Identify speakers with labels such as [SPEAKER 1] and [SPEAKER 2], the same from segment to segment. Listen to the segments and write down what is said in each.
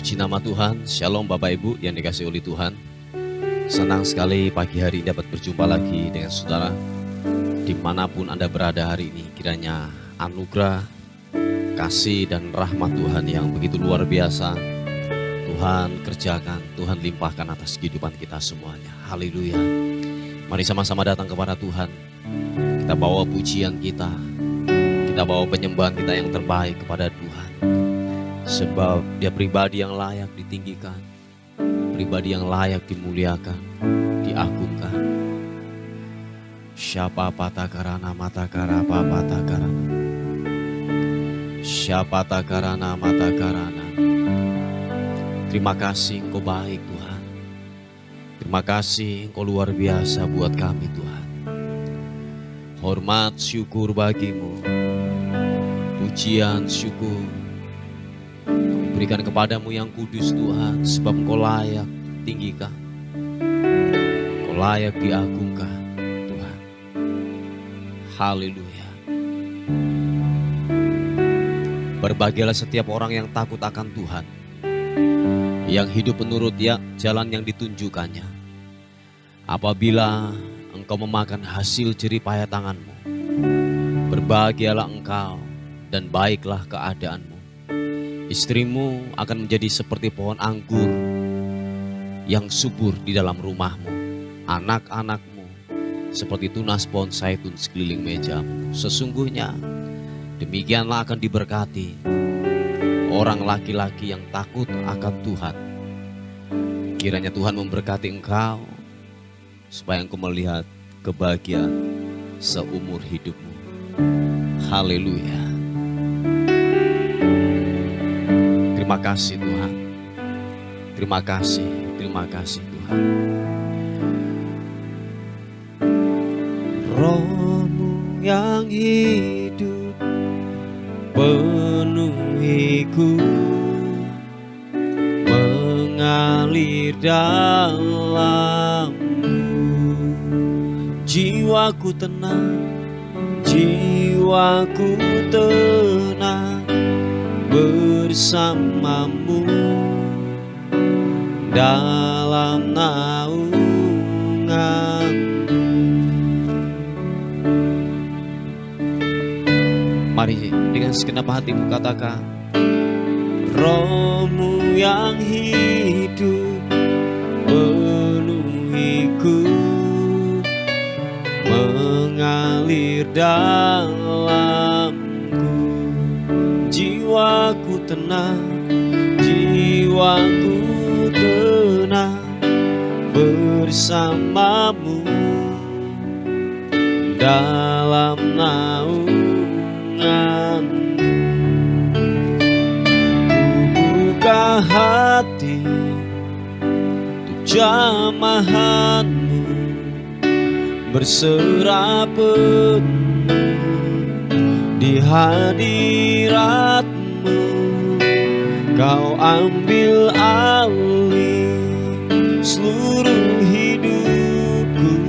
[SPEAKER 1] Puji nama Tuhan, Shalom Bapak Ibu yang dikasihi oleh Tuhan. Senang sekali pagi hari dapat berjumpa lagi dengan saudara. Dimanapun Anda berada hari ini, kiranya anugerah, kasih dan rahmat Tuhan yang begitu luar biasa Tuhan kerjakan, Tuhan limpahkan atas kehidupan kita semuanya. Haleluya. Mari sama-sama datang kepada Tuhan. Kita bawa pujian kita bawa penyembahan kita yang terbaik kepada Tuhan. Sebab Dia pribadi yang layak ditinggikan, pribadi yang layak dimuliakan, diagungkan. Syapa patakarana matakara papatakarana. Syapa takarana matakarana. Terima kasih Engkau baik Tuhan. Terima kasih Engkau luar biasa buat kami Tuhan. Hormat syukur bagimu. Pujian syukur berikan kepadamu yang kudus Tuhan, sebab Engkau layak tinggikan, Engkau layak diagungkan Tuhan. Haleluya. Berbahagialah setiap orang yang takut akan Tuhan, yang hidup menurut jalan yang ditunjukkannya. Apabila engkau memakan hasil jerih payah tanganmu, berbahagialah engkau dan baiklah keadaanmu. Istrimu akan menjadi seperti pohon anggur yang subur di dalam rumahmu. Anak-anakmu seperti tunas pohon zaitun sekeliling mejamu. Sesungguhnya demikianlah akan diberkati orang laki-laki yang takut akan Tuhan. Kiranya Tuhan memberkati engkau supaya engkau melihat kebahagiaan seumur hidupmu. Haleluya. Terima kasih Tuhan. Terima kasih Tuhan. Roh-Mu yang hidup penuhiku, mengalir dalammu. Jiwaku tenang, jiwaku tenang bersamamu dalam naunganmu. Mari dengan segenap hatimu katakan, Roh-Mu yang hidup penuhiku, mengalir dalamku. Jiwaku tenang, jiwaku tenang bersamamu dalam naunganmu. Ku buka hati untuk jamahanmu, berserah penuh di hadiratmu. Kau ambil alih seluruh hidupku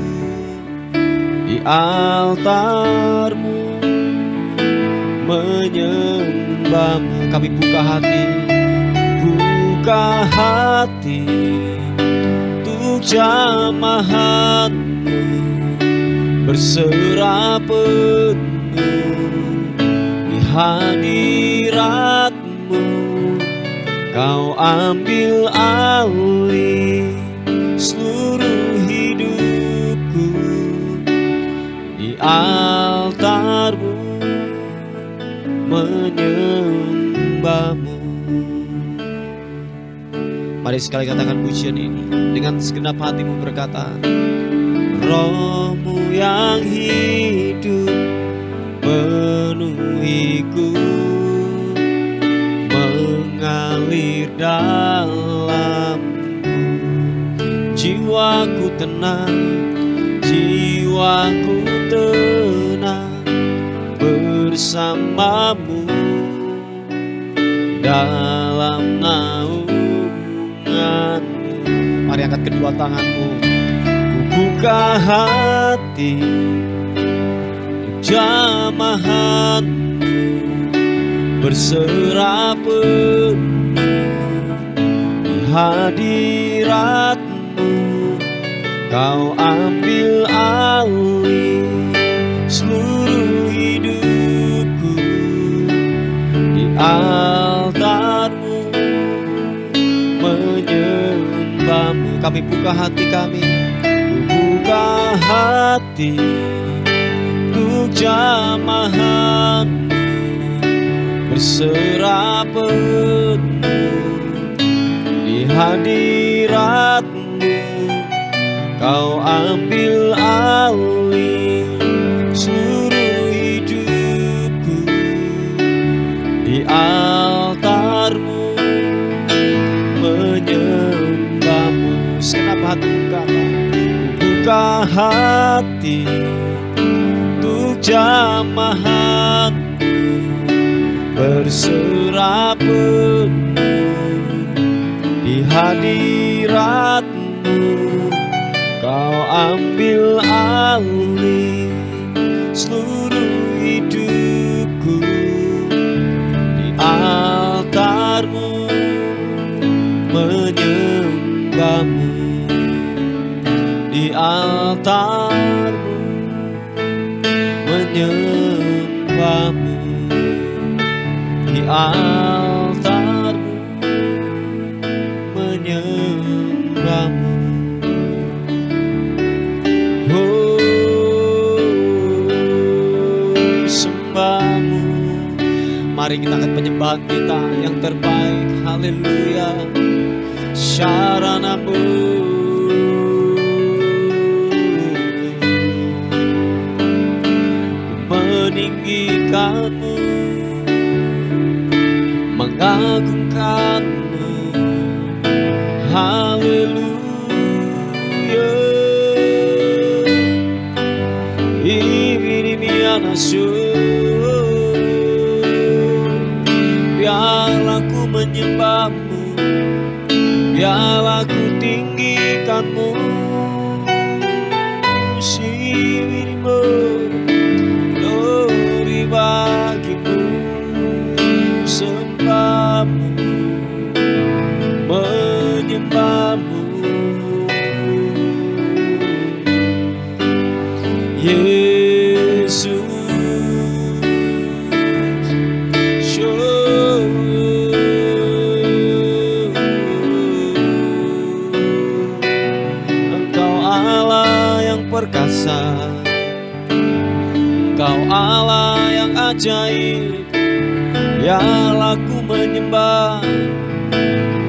[SPEAKER 1] di altarmu, menyembahmu. Kami buka hati untuk jamahanmu, berserah penuh di hadiratmu. Kau ambil alih seluruh hidupku di altarmu, menyembahmu. Mari sekali katakan pujian ini dengan segenap hatimu, berkata, Roh-Mu yang hidup penuhiku, mengalir dalamku. Jiwaku tenang, jiwaku tenang bersamamu dalam naunganmu. Mari angkat kedua tanganmu. Ku buka hati untuk jamahanmu, berserah penuh hadirat-Mu Kau ambil alih seluruh hidupku. Di altar-Mu menyembah-Mu. Kami buka hati kami, buka hati untuk jamahan-Mu, berserah penuh di hadirat-Mu. Kau ambil alih seluruh hidupku. Di altar-Mu menyembah-Mu. Segenap hati buka hati untuk jamahan-Mu, berserah penuh di hadirat-Mu. Kau ambil alih seluruh hidupku. Di altar-Mu menyembah-Mu. Di altar-Mu menyembah-Mu. Di altar-Mu menyembah-Mu. Sembah-Mu. Mari kita angkat penyembahan kita yang terbaik. Haleluya. Syarana-Mu. Meninggikan-Mu, mengagungkan-Mu. Haleluya. Biarlah ku menyembah-Mu, biarlah ku tinggikan-Mu. Sibirimu, glory bagi-Mu. Sembah-Mu, menyembah-Mu. Yesus, Engkau Allah yang perkasa, Engkau Allah yang ajaib. Biarlah ku menyembah,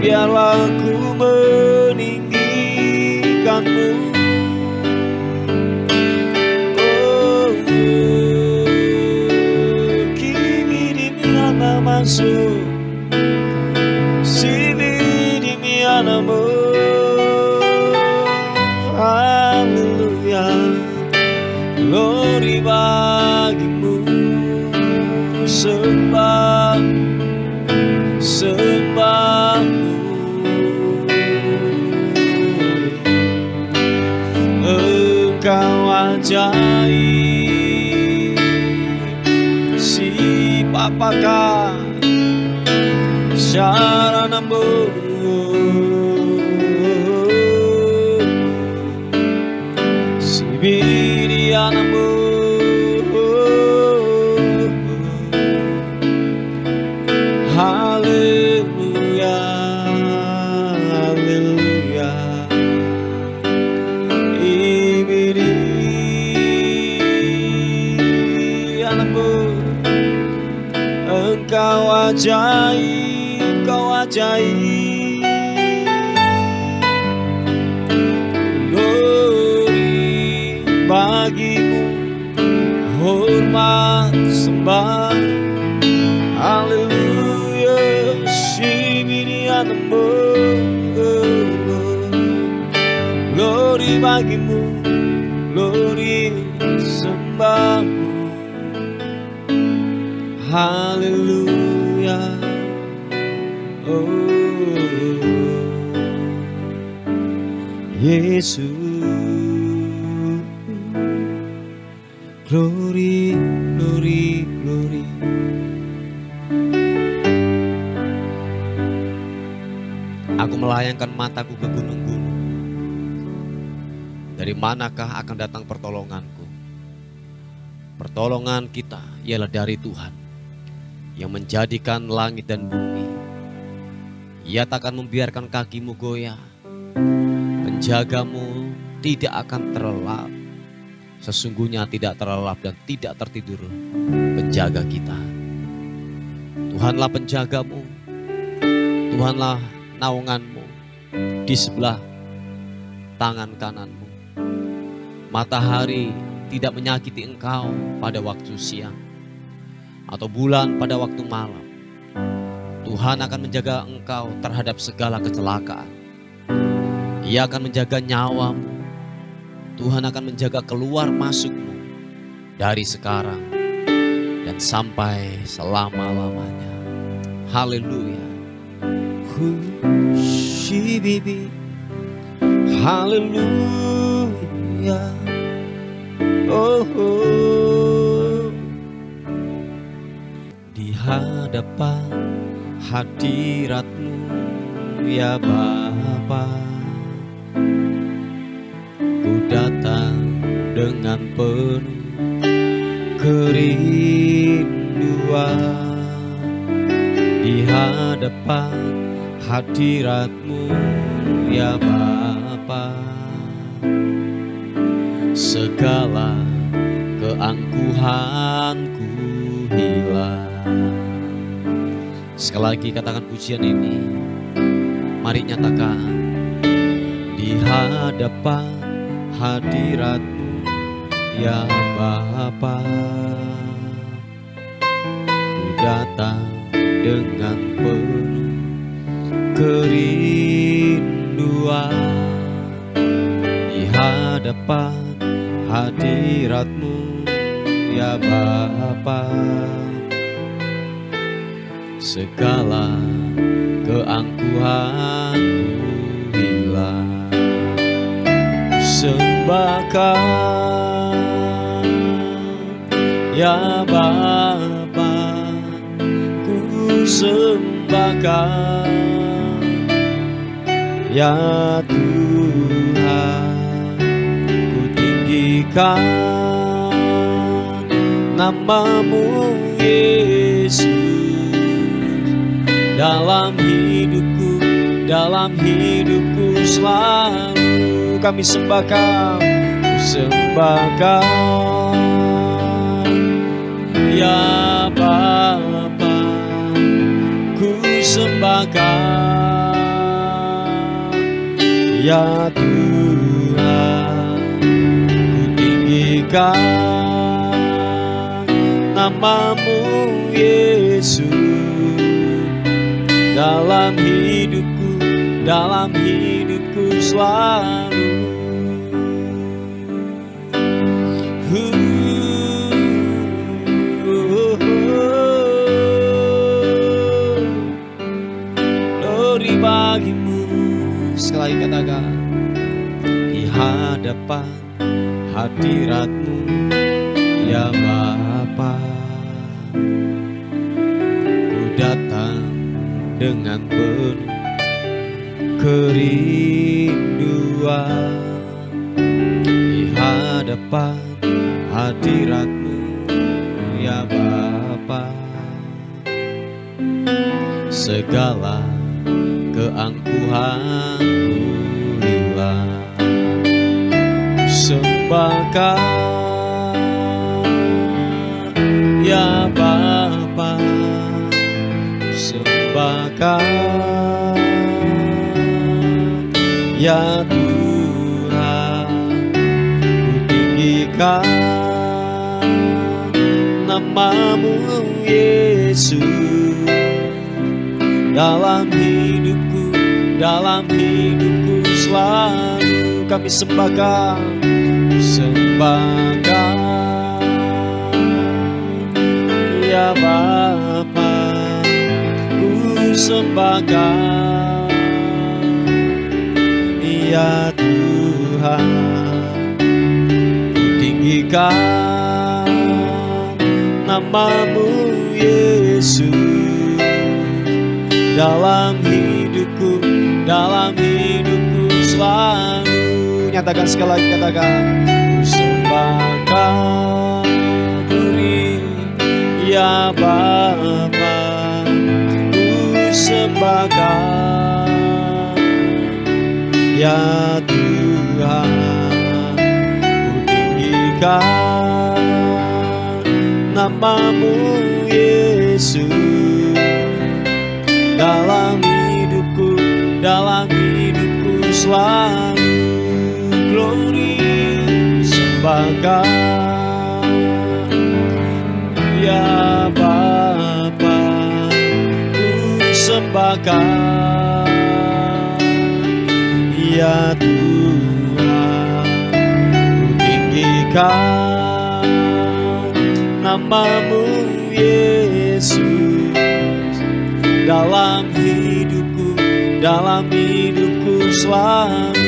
[SPEAKER 1] biarlah ku meninggikan-Mu. Masuk sini di mianamu. Haleluya. Glory bagi-Mu. Sembah, sembah-Mu. Engkau ajaib. Sipapakah Syarana-Mu. Sibiriana-Mu. Haleluya, haleluya. Ibiriana-Mu. Engkau ajaib, Engkau ajaib. Glory bagi-Mu, hormat sembah. Haleluya. Sibiriana-Mu. Glory bagi-Mu, glory sembah-Mu. Haleluya. Oh Yesus, glory, glory, glory. Aku melayangkan mataku ke gunung-gunung. Dari manakah akan datang pertolonganku? Pertolongan kita ialah dari Tuhan yang menjadikan langit dan bumi. Ia takkan membiarkan kakimu goyah. Penjagamu tidak akan terlelap. Sesungguhnya tidak terlelap dan tidak tertidur penjaga kita. Tuhanlah penjagamu. Tuhanlah naunganmu di sebelah tangan kananmu. Matahari tidak menyakiti engkau pada waktu siang atau bulan pada waktu malam. Tuhan akan menjaga engkau terhadap segala kecelakaan. Ia akan menjaga nyawamu. Tuhan akan menjaga keluar masukmu dari sekarang dan sampai selama-lamanya. Haleluya. Bibi. Haleluya. Oh, oh. Di hadapan hadirat-Mu ya Bapa, ku datang dengan penuh kerinduan. Di hadapan hadirat-Mu ya Bapa, segala keangkuhanku hilang. Sekali lagi katakan pujian ini. Mari nyatakan. Di hadapan hadirat-Mu ya Bapa, ku datang dengan penuh kerinduan. Di hadapan hadirat-Mu ya Bapa, segala keangkuhanku hilang. Sembahkan ya Bapa, ku sembahkan ya Tuhan, ku tinggikan nama-Mu Yesus dalam hidupku selalu. Kami sembahkan, ku sembahkan ya Bapa, ku sembahkan ya Tuhan, ku tinggikan nama-Mu Yesus dalam hidupku selalu. Glory bagi-Mu. Sekali katakan. Di hadapan hadirat-Mu ya Bapa, ku datang dengan penuh kerinduan. Di hadapan hadirat-Mu ya Bapa, segala keangkuhanku hilang. Sembahkan ya Bapa, sembahkan ya Tuhan, ku tinggikan nama-Mu Yesus dalam hidupku selalu. Kami sembahkan ya Bapa, ku sembahkan ya Tuhan, ku tinggikan nama-Mu Yesus dalam dalam hidupku selalu. Nyatakan sekali lagi, katakan, ku sembahkan Glory ya Bapa, ku sembahkan ya Tuhan, ku tinggikan namamu Yesus dalam hidupku selalu. Glory sembahkan ya Bapa, ku sembahkan ya Tuhan, ku tinggikan namamu Yesus dalam hidupku selalu.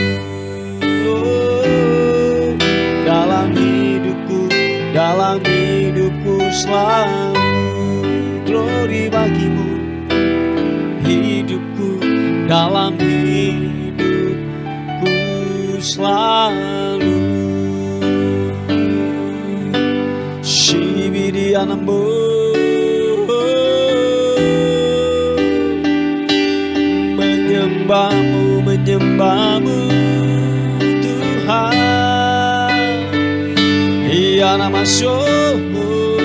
[SPEAKER 1] Dalam hidupku selalu. Glory bagimu, hidupku dalam hidupku selalu. Shibiri anambo, menyembahmu Tuhan. Ya nama syukur,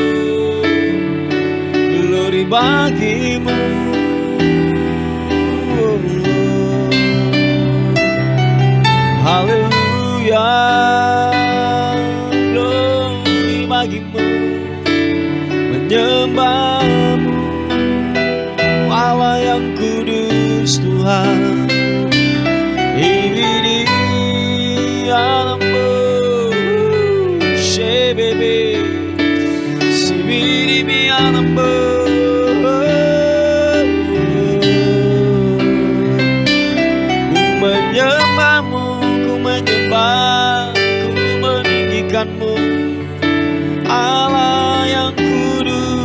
[SPEAKER 1] glory bagimu. Haleluya, glory bagimu. Menyembahmu Allah yang kudus Tuhan. Ibidi alammu shebebe sibidi mi alammu. Ku menyembah, ku meninggikanmu Allah yang kudus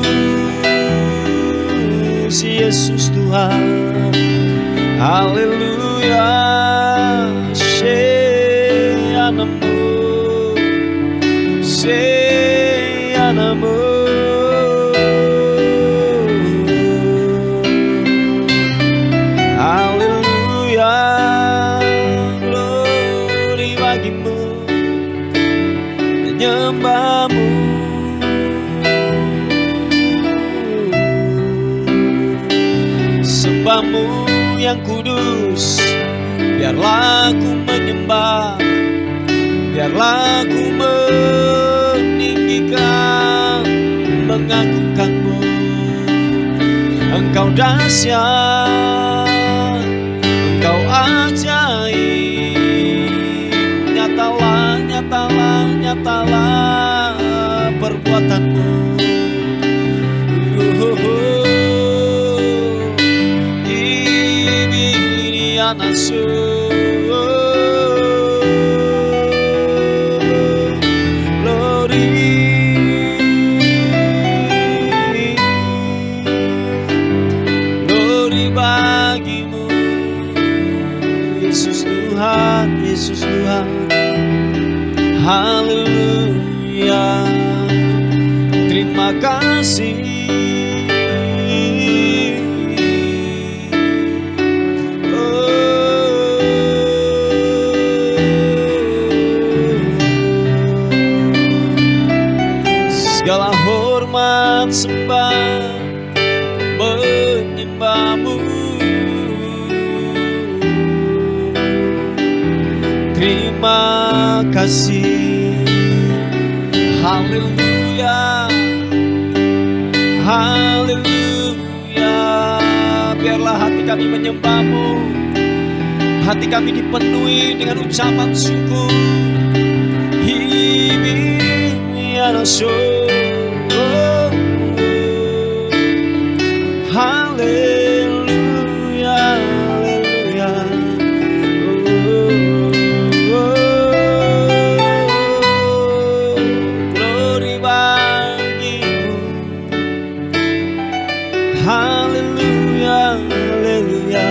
[SPEAKER 1] Yesus Tuhan. Haleluya, Sheyanamu, Sheyanamu. Haleluya, glory bagimu, menyembahmu. Sembahmu yang kudus, biarlah ku menyembah, biarlah ku meninggikan, mengagungkanmu. Engkau dahsyat, Engkau ajaib, nyatalah perbuatanmu. Nasu glory, glory bagimu Yesus Tuhan, Yesus Tuhan. Haleluya, terima kasih. Segala hormat sembah menyembahmu. Terima kasih. Haleluya, haleluya. Biarlah hati kami menyembahmu, hati kami dipenuhi dengan ucapan syukur. Haleluya, haleluya. Glory bagimu. Haleluya, haleluya.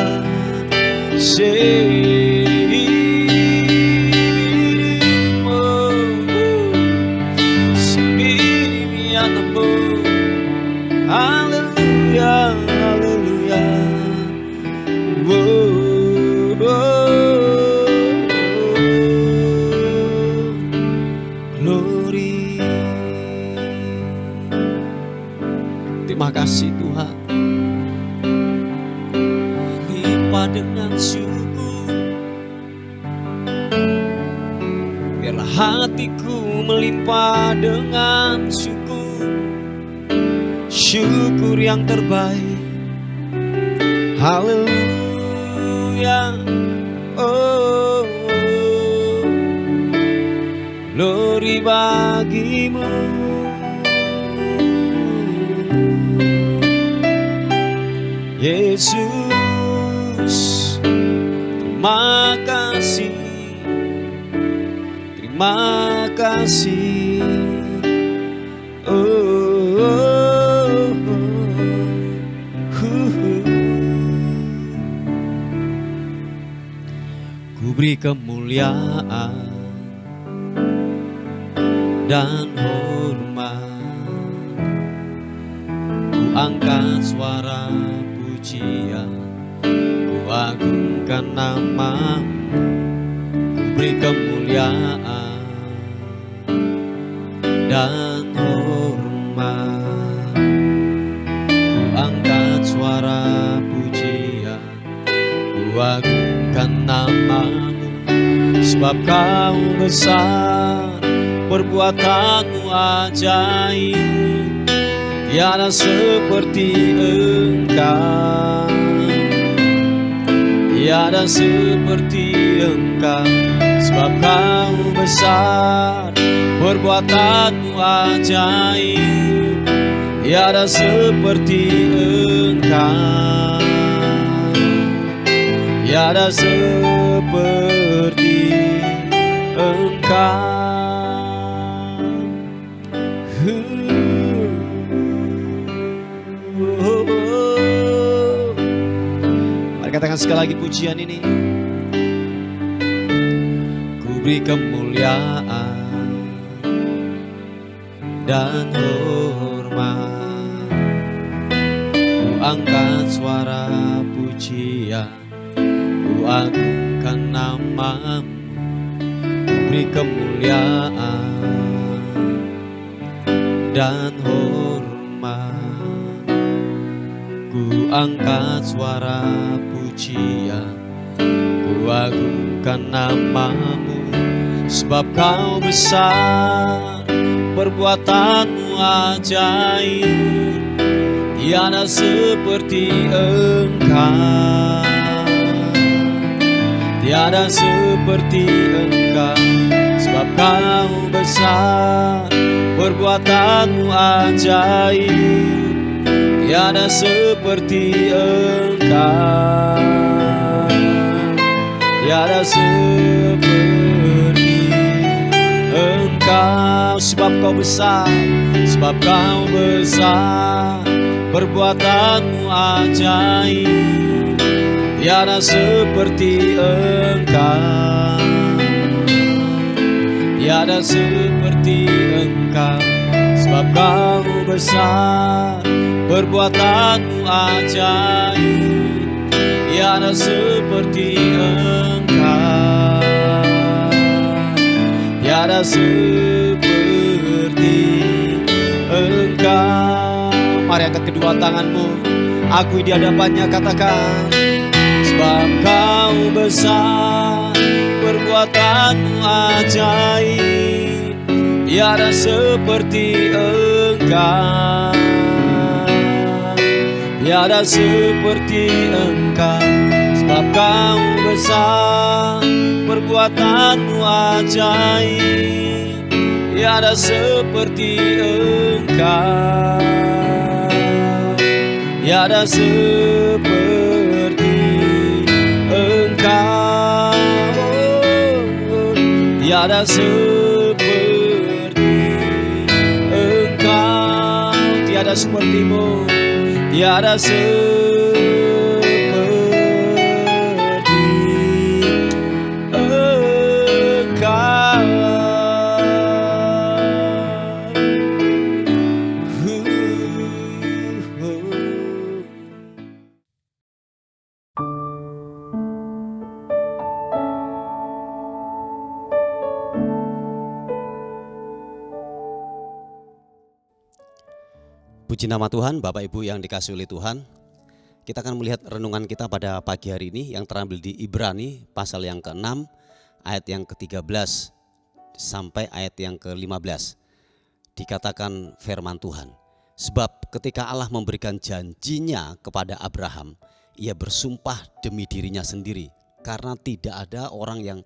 [SPEAKER 1] Haleluya, haleluya. Glory. Terima kasih Tuhan. Limpah dengan syukur, biar hatiku melimpah dengan syukur, syukur yang terbaik. Haleluya. Oh, glory bagimu. Yesus, terima kasih, terima kasih. Ku beri kemuliaan dan hormat, ku angkat suara pujian, ku agungkan namamu. Ku beri kemuliaan dan hormat, ku angkat suara pujian, ku agungkan namamu. Sebab kau besar, perbuatanmu ajaib, tiada seperti Engkau, tiada seperti Engkau. Sebab kau besar, perbuatanmu ajaib, tiada seperti Engkau, tiada seperti Engkau. Mari katakan sekali lagi pujian ini. Ku beri kemuliaan dan hormat, ku angkat suara pujian, ku agungkan namamu. Ku beri kemuliaan dan hormat, ku angkat suara pujian, ku agungkan namamu. Sebab kau besar, perbuatanmu ajaib, tiada seperti Engkau, tiada seperti Engkau. Sebab kau besar, perbuatanmu ajaib, tiada seperti Engkau, tiada seperti Engkau. Sebab kau besar, sebab kau besar, perbuatanmu ajaib, tiada seperti Engkau, tiada seperti Engkau. Sebab kau besar, perbuatanmu ajaib, tiada seperti Engkau, tiada seperti Engkau. Mari angkat kedua tanganmu, akui di hadapannya, katakan. Sebab kau besar, perbuatanmu ajaib, tiada seperti Engkau, tiada seperti Engkau. Sebab kau besar, perbuatanmu ajaib, tiada seperti Engkau, tiada seperti Engkau, tiada seperti Engkau, tiada sepertimu, tiada seperti Puji nama Tuhan, Bapak Ibu yang dikasihi oleh Tuhan. Kita akan melihat renungan kita pada pagi hari ini yang terambil di Ibrani pasal yang ke-6 ayat yang ke-13 sampai ayat yang ke-15. Dikatakan firman Tuhan, sebab ketika Allah memberikan janjinya kepada Abraham, ia bersumpah demi dirinya sendiri karena tidak ada orang yang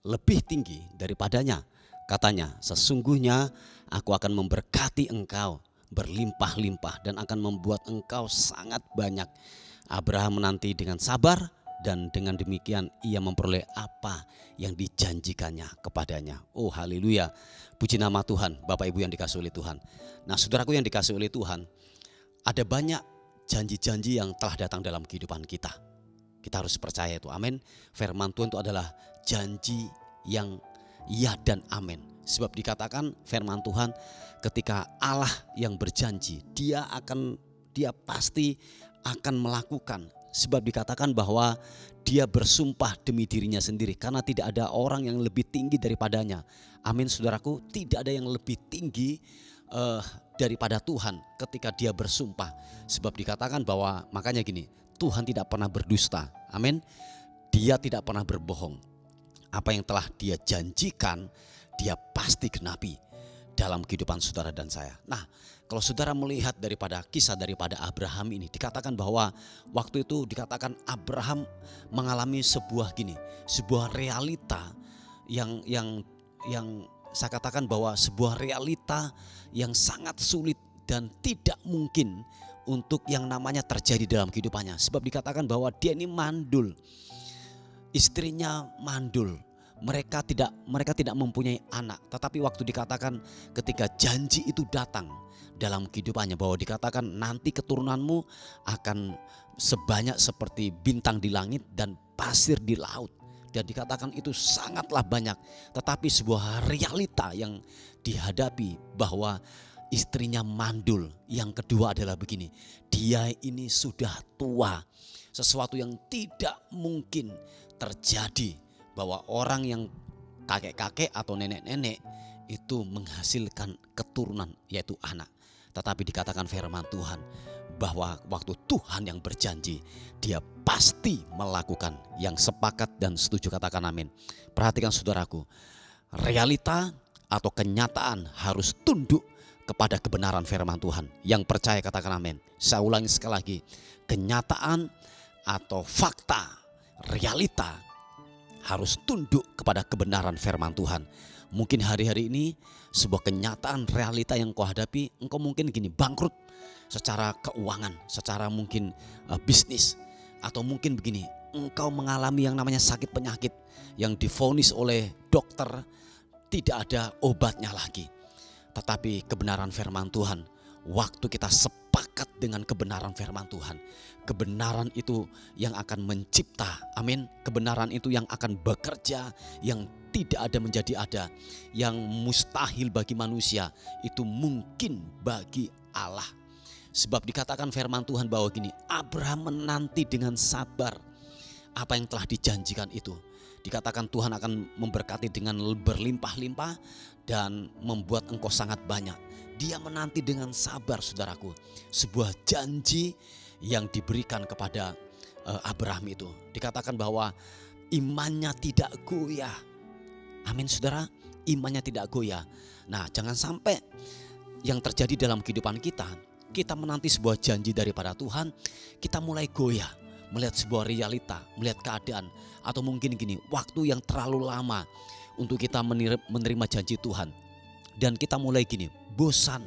[SPEAKER 1] lebih tinggi daripadanya. Katanya, sesungguhnya aku akan memberkati engkau berlimpah-limpah dan akan membuat engkau sangat banyak. Abraham menanti dengan sabar dan dengan demikian ia memperoleh apa yang dijanjikannya kepadanya. Oh haleluya, puji nama Tuhan, Bapak Ibu yang dikasihi oleh Tuhan. Nah saudaraku yang dikasihi oleh Tuhan, ada banyak janji-janji yang telah datang dalam kehidupan kita. Kita harus percaya itu, amin. Firman Tuhan itu adalah janji yang ya dan amin. Sebab dikatakan firman Tuhan, ketika Allah yang berjanji, dia pasti akan melakukan. Sebab dikatakan bahwa dia bersumpah demi dirinya sendiri karena tidak ada orang yang lebih tinggi daripadanya. Amin saudaraku, tidak ada yang lebih tinggi daripada Tuhan ketika dia bersumpah. Sebab dikatakan bahwa makanya gini, Tuhan tidak pernah berdusta. Amin. Dia tidak pernah berbohong. Apa yang telah dia janjikan, dia pasti genapi dalam kehidupan saudara dan saya. Nah, kalau saudara melihat daripada kisah daripada Abraham ini, dikatakan bahwa waktu itu dikatakan Abraham mengalami sebuah realita yang saya katakan bahwa sebuah realita yang sangat sulit dan tidak mungkin untuk yang namanya terjadi dalam kehidupannya. Sebab dikatakan bahwa dia ini mandul, istrinya mandul. Mereka tidak mempunyai anak, tetapi waktu dikatakan ketika janji itu datang dalam kehidupannya, bahwa dikatakan nanti keturunanmu akan sebanyak seperti bintang di langit dan pasir di laut. Dan dikatakan itu sangatlah banyak, tetapi sebuah realita yang dihadapi bahwa istrinya mandul. Yang kedua adalah begini, dia ini sudah tua, sesuatu yang tidak mungkin terjadi bahwa orang yang kakek-kakek atau nenek-nenek itu menghasilkan keturunan yaitu anak. Tetapi dikatakan firman Tuhan bahwa waktu Tuhan yang berjanji, dia pasti melakukan. Yang sepakat dan setuju katakan amin. Perhatikan saudaraku, realita atau kenyataan harus tunduk kepada kebenaran firman Tuhan. Yang percaya katakan amin. Saya ulangi sekali lagi, kenyataan atau fakta, realita harus tunduk kepada kebenaran firman Tuhan. Mungkin hari-hari ini sebuah kenyataan realita yang kau hadapi, engkau mungkin bangkrut secara keuangan, secara mungkin bisnis, atau mungkin begini, engkau mengalami yang namanya sakit penyakit yang divonis oleh dokter tidak ada obatnya lagi. Tetapi kebenaran firman Tuhan, waktu kita sepakat dengan kebenaran firman Tuhan, kebenaran itu yang akan mencipta, amin. Kebenaran itu yang akan bekerja, yang tidak ada menjadi ada, yang mustahil bagi manusia itu mungkin bagi Allah. Sebab dikatakan firman Tuhan bahwa Abraham menanti dengan sabar apa yang telah dijanjikan itu. Dikatakan Tuhan akan memberkati dengan berlimpah-limpah dan membuat engkau sangat banyak. Dia menanti dengan sabar saudaraku, sebuah janji yang diberikan kepada Abraham itu. Dikatakan bahwa imannya tidak goyah. Amin saudara, imannya tidak goyah. Nah jangan sampai yang terjadi dalam kehidupan kita menanti sebuah janji daripada Tuhan, kita mulai goyah, melihat sebuah realita, melihat keadaan, atau mungkin waktu yang terlalu lama untuk kita menerima janji Tuhan. Dan kita mulai bosan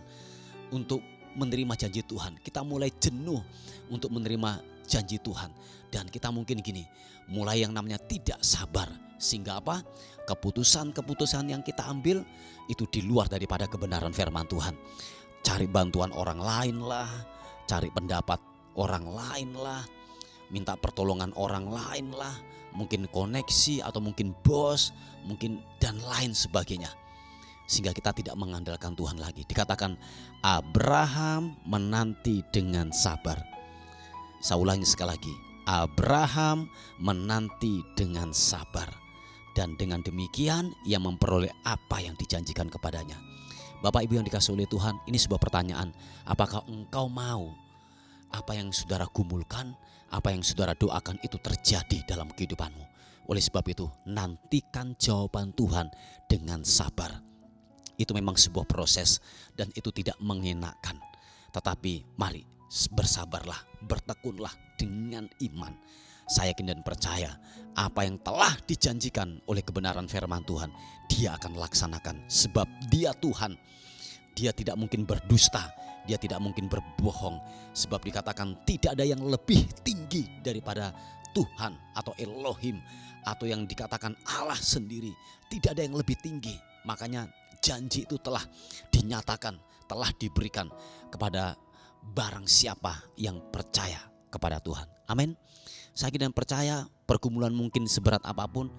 [SPEAKER 1] untuk menerima janji Tuhan. Kita mulai jenuh untuk menerima janji Tuhan. Dan kita mungkin mulai yang namanya tidak sabar. Sehingga apa? Keputusan-keputusan yang kita ambil itu di luar daripada kebenaran firman Tuhan. Cari bantuan orang lain lah, cari pendapat orang lain lah, minta pertolongan orang lain lah, mungkin koneksi atau mungkin bos, mungkin dan lain sebagainya. Sehingga kita tidak mengandalkan Tuhan lagi. Dikatakan Abraham menanti dengan sabar. Saya ulangi sekali lagi, Abraham menanti dengan sabar, dan dengan demikian ia memperoleh apa yang dijanjikan kepadanya.
[SPEAKER 2] Bapak Ibu yang dikasihi oleh Tuhan, ini sebuah pertanyaan. Apakah engkau mau apa yang saudara gumulkan, apa yang saudara doakan itu terjadi dalam kehidupanmu? Oleh sebab itu, nantikan jawaban Tuhan dengan sabar. Itu memang sebuah proses dan itu tidak mengenakan. Tetapi mari bersabarlah, bertekunlah dengan iman. Saya yakin dan percaya apa yang telah dijanjikan oleh kebenaran firman Tuhan, Dia akan laksanakan. Sebab Dia Tuhan, Dia tidak mungkin berdusta, Dia tidak mungkin berbohong. Sebab dikatakan tidak ada yang lebih tinggi daripada Tuhan atau Elohim, atau yang dikatakan Allah sendiri. Tidak ada yang lebih tinggi. Makanya janji itu telah dinyatakan, telah diberikan kepada barang siapa yang percaya kepada Tuhan. Amin. Saya dan percaya pergumulan mungkin seberat apapun,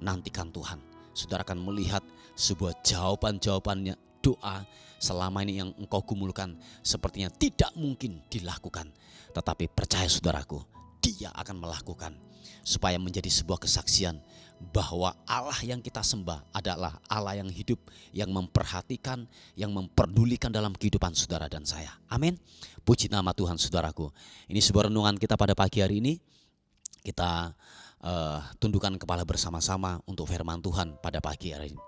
[SPEAKER 2] nantikan Tuhan. Saudara akan melihat sebuah jawaban-jawabannya doa selama ini yang engkau gumulkan sepertinya tidak mungkin dilakukan. Tetapi percaya saudaraku, Dia akan melakukan supaya menjadi sebuah kesaksian bahwa Allah yang kita sembah adalah Allah yang hidup, yang memperhatikan, yang memperdulikan dalam kehidupan saudara dan saya. Amin. Puji nama Tuhan saudaraku. Ini sebuah renungan kita pada pagi hari ini. Kita tundukkan kepala bersama-sama untuk firman Tuhan pada pagi hari ini.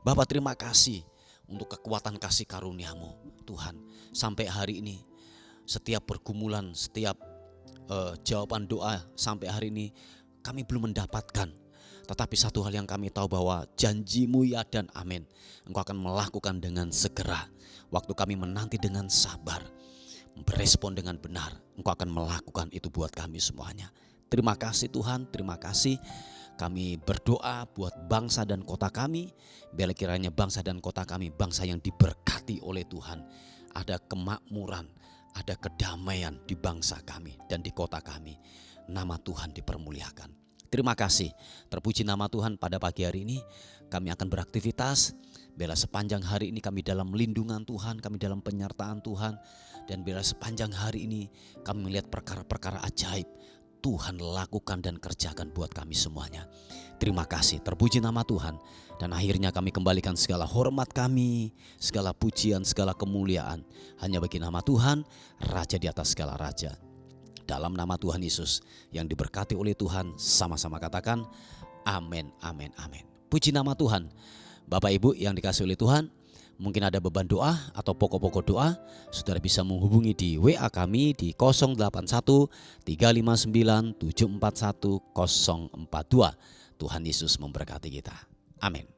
[SPEAKER 2] Bapa, terima kasih untuk kekuatan kasih karunia-Mu Tuhan. Sampai hari ini setiap pergumulan, setiap jawaban doa sampai hari ini kami belum mendapatkan. Tetapi satu hal yang kami tahu bahwa janji-Mu ya dan amin. Engkau akan melakukan dengan segera. Waktu kami menanti dengan sabar, berespon dengan benar, Engkau akan melakukan itu buat kami semuanya. Terima kasih Tuhan, terima kasih. Kami berdoa buat bangsa dan kota kami. Biar kiranya bangsa dan kota kami bangsa yang diberkati oleh Tuhan. Ada kemakmuran, ada kedamaian di bangsa kami dan di kota kami. Nama Tuhan dipermuliakan. Terima kasih. Terpuji nama Tuhan pada pagi hari ini. Kami akan beraktivitas. Bila sepanjang hari ini kami dalam lindungan Tuhan, kami dalam penyertaan Tuhan. Dan bila sepanjang hari ini kami melihat perkara-perkara ajaib Tuhan lakukan dan kerjakan buat kami semuanya. Terima kasih, terpuji nama Tuhan. Dan akhirnya kami kembalikan segala hormat kami, segala pujian, segala kemuliaan hanya bagi nama Tuhan, Raja di atas segala raja. Dalam nama Tuhan Yesus yang diberkati oleh Tuhan, sama-sama katakan amin, amin, amin. Puji nama Tuhan. Bapak Ibu yang dikasihi oleh Tuhan, mungkin ada beban doa atau pokok-pokok doa, saudara bisa menghubungi di WA kami di 081 359 741 042. Tuhan Yesus memberkati kita. Amin.